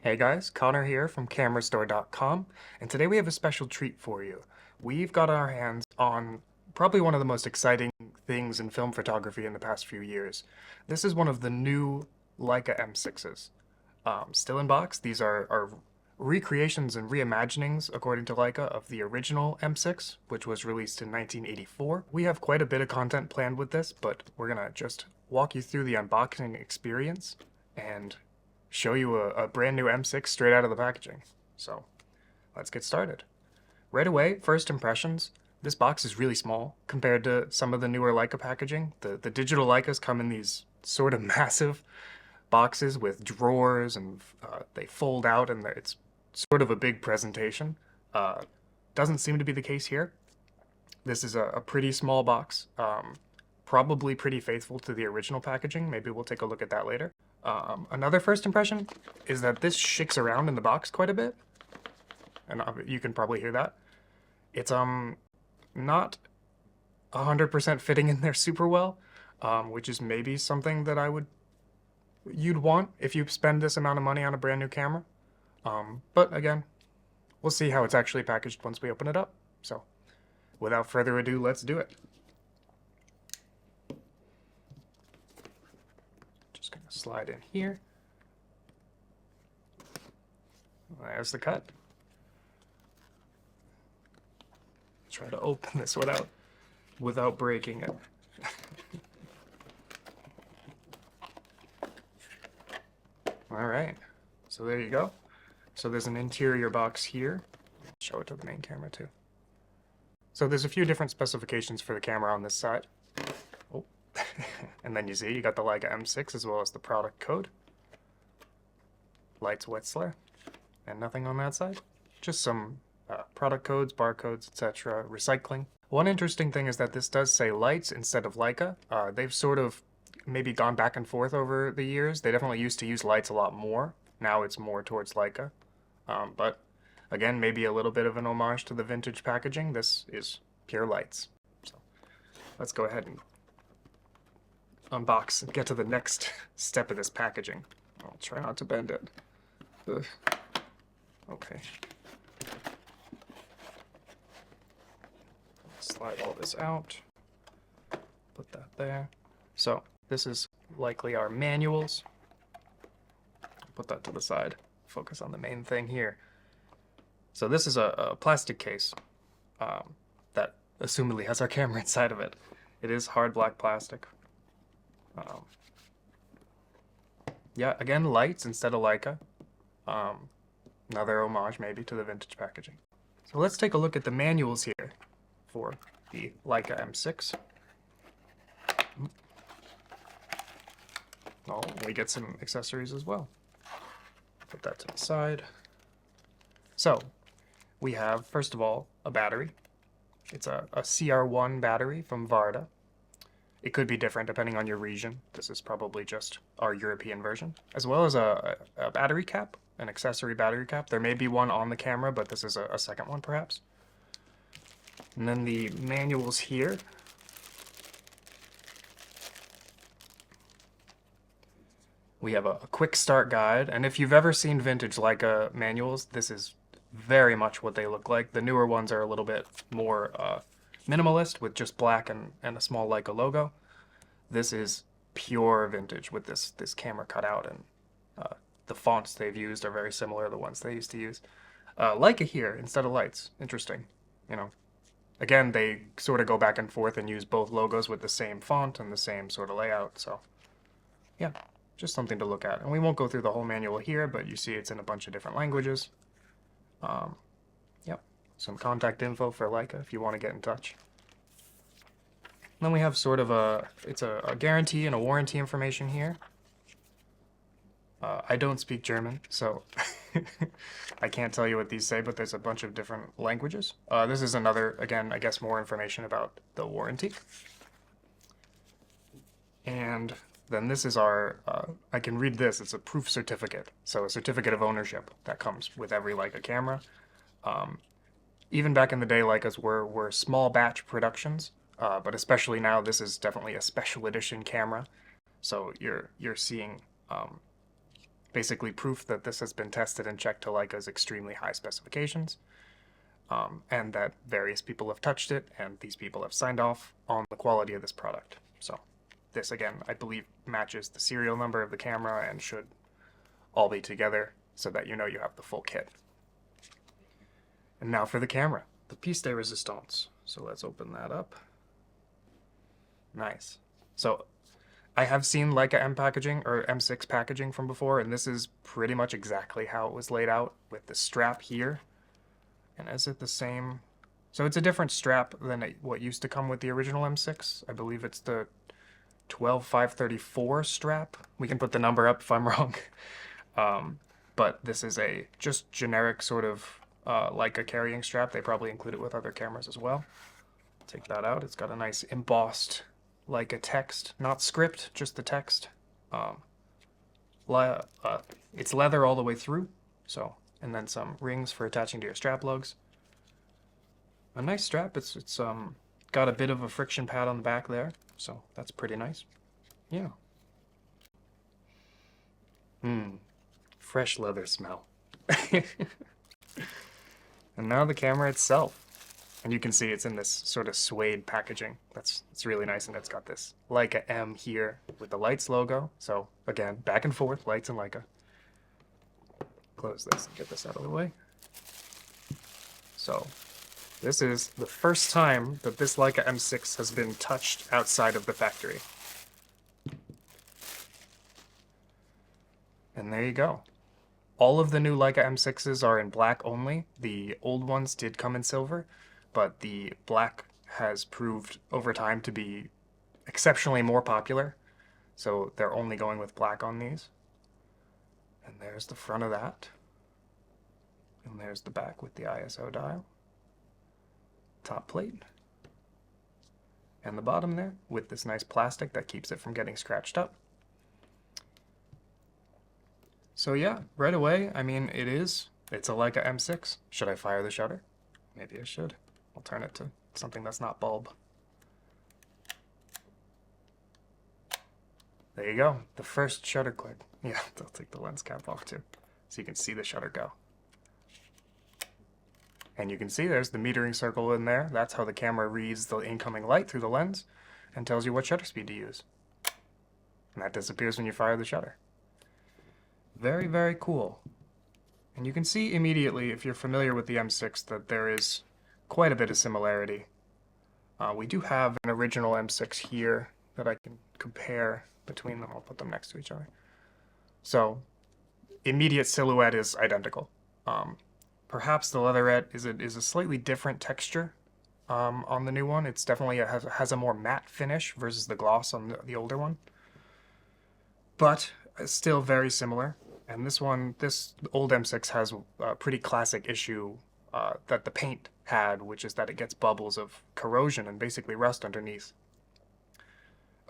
Hey guys, Connor here from Kamerastore.com, and today we have a special treat for you. We've got our hands on probably one of the most exciting things in film photography in the past few years. This is one of the new Leica M6s. Still in box, these are recreations and reimaginings, according to Leica, of the original M6, which was released in 1984. We have quite a bit of content planned with this, but we're gonna just walk you through the unboxing experience and show you a brand new M6 straight out of the packaging. So let's get started. Right away, first impressions, this box is really small compared to some of the newer Leica packaging. The digital Leicas come in these sort of massive boxes with drawers, and they fold out, and it's sort of a big presentation. Doesn't seem to be the case here. This is a pretty small box, probably pretty faithful to the original packaging. Maybe we'll take a look at that later. Another first impression is that this shakes around in the box quite a bit, and you can probably hear that. It's not 100% fitting in there super well, which is maybe something that you'd want if you spend this amount of money on a brand new camera. But again, we'll see how it's actually packaged once we open it up. So without further ado, let's do it. Just gonna slide in here. There's the cut. Try to open this without breaking it. All right, so there you go. So there's an interior box here. Show it to the main camera too. So there's a few different specifications for the camera on this side. Oh. And then you see you got the Leica M6 as well as the product code. Lights Wetzlar. And nothing on that side. Just some product codes, barcodes, etc. Recycling. One interesting thing is that this does say lights instead of Leica. They've sort of maybe gone back and forth over the years. They definitely used to use lights a lot more. Now it's more towards Leica. But again, maybe a little bit of an homage to the vintage packaging. This is pure lights. So let's go ahead and unbox and get to the next step of this packaging. I'll try not to bend it. Ugh. Okay. Slide all this out. Put that there. So this is likely our manuals. Put that to the side. Focus on the main thing here. So this is a plastic case that assumedly has our camera inside of it. It is hard black plastic. Yeah, again, lights instead of Leica. Another homage maybe to the vintage packaging. So let's take a look at the manuals here for the Leica M6. Oh, we get some accessories as well. Put that to the side. So we have, first of all, a battery. It's a CR1 battery from Varda. It could be different depending on your region. This is probably just our European version. As well as a battery cap, an accessory battery cap. There may be one on the camera, but this is a second one perhaps. And then the manuals here. We have a quick start guide, and if you've ever seen vintage Leica manuals, this is very much what they look like. The newer ones are a little bit more minimalist with just black and a small Leica logo. This is pure vintage with this camera cut out, and the fonts they've used are very similar to the ones they used to use. Leica here instead of lights. Interesting. You know, again, they sort of go back and forth and use both logos with the same font and the same sort of layout. So yeah, just something to look at. And we won't go through the whole manual here, but you see it's in a bunch of different languages. Yep, some contact info for Leica if you want to get in touch. And then we have sort of a guarantee and a warranty information here. I don't speak German, so I can't tell you what these say, but there's a bunch of different languages. This is another, again, I guess more information about the warranty. And then this is our, I can read this, it's a proof certificate. So a certificate of ownership that comes with every Leica camera. Even back in the day, Leicas were small batch productions, but especially now, this is definitely a special edition camera. So you're seeing Basically proof that this has been tested and checked to Leica's extremely high specifications, and that various people have touched it, and these people have signed off on the quality of this product. So this, again, I believe matches the serial number of the camera and should all be together so that you know you have the full kit. And now for the camera, the pièce de résistance. So let's open that up. Nice. So I have seen Leica M packaging or M6 packaging from before, and this is pretty much exactly how it was laid out with the strap here. And is it the same? So it's a different strap than what used to come with the original M6. I believe it's the 12534 strap. We can put the number up if I'm wrong. But this is a just generic sort of Leica carrying strap. They probably include it with other cameras as well. Take that out. It's got a nice embossed Leica text, not script, just the text. It's leather all the way through, so, and then some rings for attaching to your strap lugs. A nice strap. It's got a bit of a friction pad on the back there, so that's pretty nice. Yeah. Fresh leather smell. And now the camera itself. And you can see it's in this sort of suede packaging. It's really nice, and it's got this Leica M here with the lights logo. So again, back and forth, lights and Leica. Close this and get this out of the way. So this is the first time that this Leica M6 has been touched outside of the factory. And there you go. All of the new Leica M6s are in black only. The old ones did come in silver, but the black has proved over time to be exceptionally more popular. So they're only going with black on these. And there's the front of that. And there's the back with the ISO dial. Top plate. And the bottom there with this nice plastic that keeps it from getting scratched up. So yeah, right away, I mean, it's a Leica M6. Should I fire the shutter? Maybe I should. I'll turn it to something that's not bulb. There you go, the first shutter click. Yeah, I'll take the lens cap off too, so you can see the shutter go. And you can see there's the metering circle in there. That's how the camera reads the incoming light through the lens and tells you what shutter speed to use. And that disappears when you fire the shutter. Very, very cool. And you can see immediately, if you're familiar with the M6, that there is quite a bit of similarity. We do have an original M6 here that I can compare between them. I'll put them next to each other. So, immediate silhouette is identical. Perhaps the leatherette is a slightly different texture on the new one. It's definitely has a more matte finish versus the gloss on the older one. But still very similar. And this old M6 has a pretty classic issue that the paint had, which is that it gets bubbles of corrosion and basically rust underneath.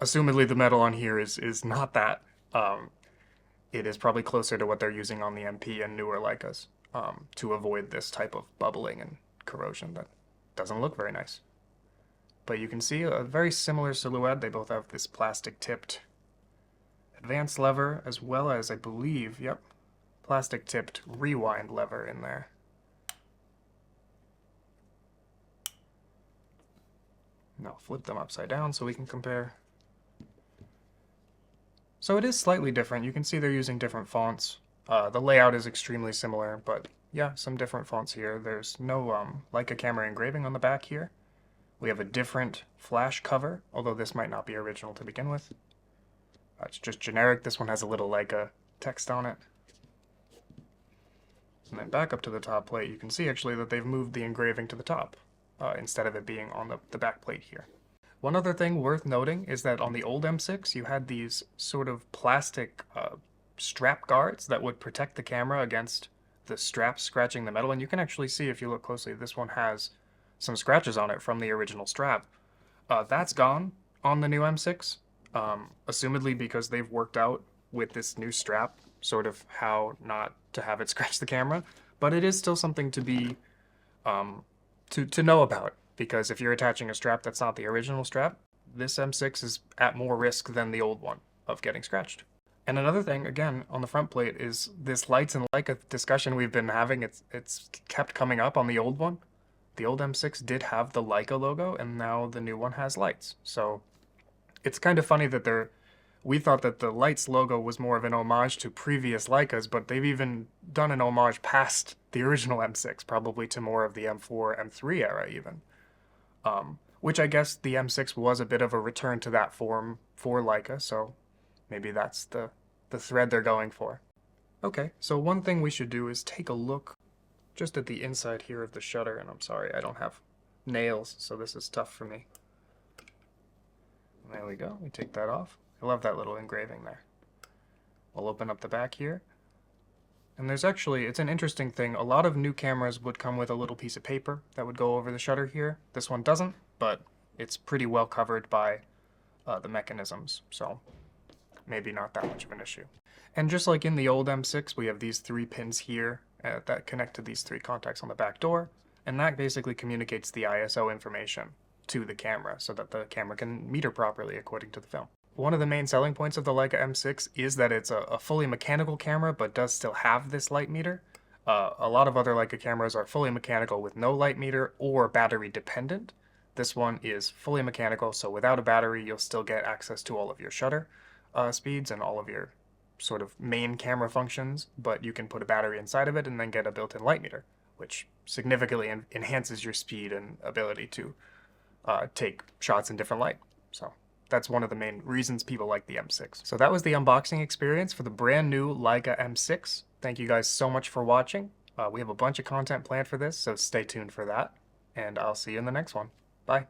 Assumedly, the metal on here is not that. It is probably closer to what they're using on the MP and newer Leicas to avoid this type of bubbling and corrosion that doesn't look very nice. But you can see a very similar silhouette. They both have this plastic-tipped advanced lever, as well as, I believe, yep, plastic-tipped rewind lever in there. Now flip them upside down so we can compare. So it is slightly different. You can see they're using different fonts. The layout is extremely similar, but yeah, some different fonts here. There's no Leica camera engraving on the back here. We have a different flash cover, although this might not be original to begin with. It's just generic. This one has a little Leica text on it. And then back up to the top plate, you can see actually that they've moved the engraving to the top instead of it being on the back plate here. One other thing worth noting is that on the old M6, you had these sort of plastic strap guards that would protect the camera against the straps scratching the metal. And you can actually see, if you look closely, this one has some scratches on it from the original strap. That's gone on the new M6. Assumedly because they've worked out with this new strap sort of how not to have it scratch the camera, but it is still something to be to know about, because if you're attaching a strap that's not the original strap, this M6 is at more risk than the old one of getting scratched. And another thing, again, on the front plate is this lights and Leica discussion we've been having. It's kept coming up on the old one. The old M6 did have the Leica logo, and now the new one has lights. So it's kind of funny that we thought that the lights logo was more of an homage to previous Leicas, but they've even done an homage past the original M6, probably to more of the M4, M3 era even. Which I guess the M6 was a bit of a return to that form for Leica, so maybe that's the thread they're going for. Okay, so one thing we should do is take a look just at the inside here of the shutter, and I'm sorry, I don't have nails, so this is tough for me. There we go, we take that off. I love that little engraving there. We'll open up the back here. And there's actually, it's an interesting thing, a lot of new cameras would come with a little piece of paper that would go over the shutter here. This one doesn't, but it's pretty well covered by the mechanisms, so maybe not that much of an issue. And just like in the old M6, we have these 3 pins here that connect to these 3 contacts on the back door, and that basically communicates the ISO information to the camera so that the camera can meter properly according to the film. One of the main selling points of the Leica M6 is that it's a fully mechanical camera but does still have this light meter. A lot of other Leica cameras are fully mechanical with no light meter or battery dependent. This one is fully mechanical, so without a battery you'll still get access to all of your shutter speeds and all of your sort of main camera functions, but you can put a battery inside of it and then get a built-in light meter, which significantly enhances your speed and ability to take shots in different light. So that's one of the main reasons people like the M6. So that was the unboxing experience for the brand new Leica M6. Thank you guys so much for watching. We have a bunch of content planned for this, so stay tuned for that, and I'll see you in the next one. Bye.